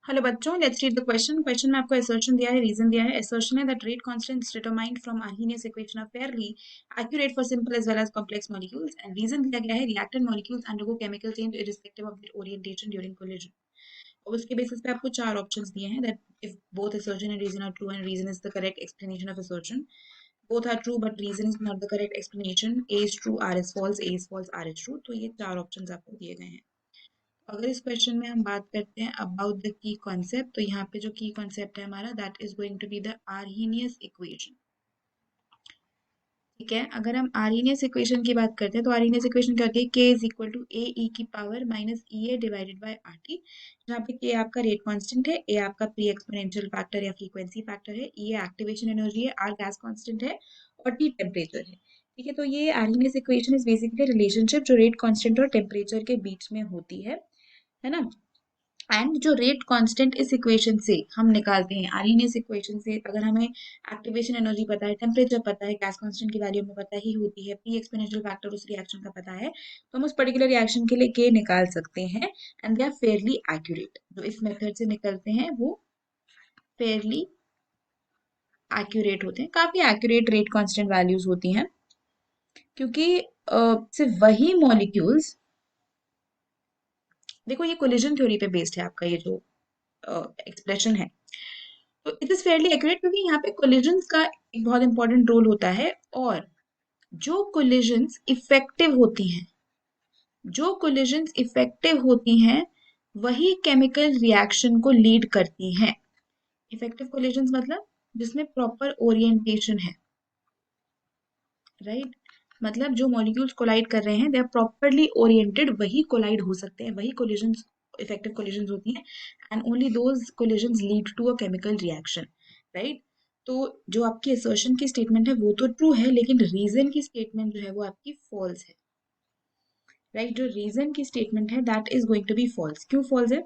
Hello बच्चों, let's read the question. Question में आपको असर्शन दिया है, रीजन दिया है। असर्शन है that rate constant is determined from Arrhenius equation of fairly accurate for simple as well as complex molecules, and reason दिया गया है reactant molecules undergo chemical change irrespective of their orientation during collision. और उसके basis पे आपको चार options दिए हैं that if both assertion and reason are true and reason is the correct explanation of assertion, both are true but reason is not the correct explanation, a is true, r is false, a is false, r is true। तो ये चार options आपको दिए गए हैं। अगर इस question में हम बात करते हैं अबाउट द की कॉन्सेप्ट, तो यहाँ पे जो की कॉन्सेप्ट है हमारा that is going to be the Arrhenius equation. ठीक है, अगर हम आर्हेनियस इक्वेशन की बात करते हैं तो आर्हेनियस इक्वेशन क्या होती है, k इज इक्वल टू ए ई की power minus E A divided by R T, जहाँ पे k आपका रेट कांस्टेंट है, a आपका प्री एक्सपोनेंशियल फैक्टर या फ्रीक्वेंसी फैक्टर है, e एक्टिवेशन एनर्जी है, r गैस कांस्टेंट है और t टेम्परेचर है। ठीक है, तो ये Arrhenius equation is basically relationship जो रेट कांस्टेंट और टेम्परेचर के बीच में होती है ना। एंड जो रेट कांस्टेंट इस इक्वेशन से हम निकालते हैं, आर्हेनियस इक्वेशन से अगर हमें एक्टिवेशन एनर्जी पता है, टेम्परेचर पता है, गैस कांस्टेंट की वैल्यू हमें पता ही होती है, पी एक्सपोनेंशियल फैक्टर उस रिएक्शन का पता है, तो हम उस पर्टिकुलर रिएक्शन के लिए के निकाल सकते हैं and they are fairly accurate. जो इस मेथड से निकलते हैं वो फेयरली एक्यूरेट होते हैं, काफी एक्यूरेट रेट कांस्टेंट वैल्यूज होती हैं, क्योंकि सिर्फ वही मॉलिक्यूल्स, देखो ये कोलिजन थ्योरी पे बेस्ड है आपका ये जो एक्सप्रेशन है, तो इट इज फेयरली एक्यूरेट क्योंकि यहाँ पे कोलिजन्स का एक बहुत इंपॉर्टेंट रोल होता है। और जो कोलिजन्स इफेक्टिव होती हैं, जो कोलिजन्स इफेक्टिव होती हैं वही केमिकल रिएक्शन को लीड करती हैं। इफेक्टिव कोलिजन्स मतलब जिसमें प्रॉपर ओरिएंटेशन है, राइट? मतलब जो मॉलिक्यूल्स कोलाइड कर रहे हैं दे आर प्रॉपरली ओरिएंटेड, वही कोलाइड हो सकते हैं, वही कोलिजन्स इफेक्टिव कोलिजन्स होती हैं, and only those collisions lead to a chemical reaction, right? तो जो आपकी असर्शन की स्टेटमेंट है वो तो ट्रू है, लेकिन रीजन की स्टेटमेंट जो है वो आपकी फॉल्स है, राइट? जो रीजन की स्टेटमेंट है that is going to be false. क्यों फॉल्स है?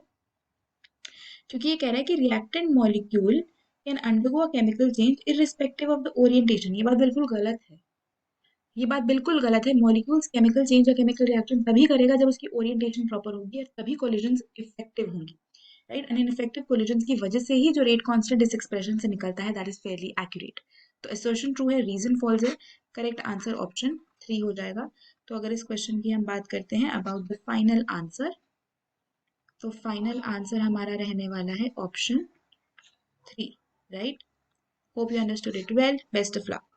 क्योंकि ये कह रहा है कि reactant molecule can undergo a chemical change irrespective of the orientation. ये बात बिल्कुल गलत है, ये बात बिल्कुल गलत है। मॉलिक्यूल्स केमिकल चेंज या केमिकल रिएक्शन तभी करेगा जब उसकी ओरिएंटेशन प्रॉपर होगी और तभी कोलिजन्स इफेक्टिव होंगी, राइट? एंड इनफेक्टिव कोलिजन्स की वजह से ही जो रेट कांस्टेंट इस एक्सप्रेशन से निकलता है दैट इज फेयरली एक्यूरेट। तो असर्शन ट्रू है, रीजन फॉल्स है, करेक्ट आंसर ऑप्शन 3 हो जाएगा। तो अगर इस क्वेश्चन की हम बात करते हैं अबाउट द फाइनल आंसर, तो फाइनल आंसर हमारा रहने वाला है option 3, right? Hope you understood it well, best of luck.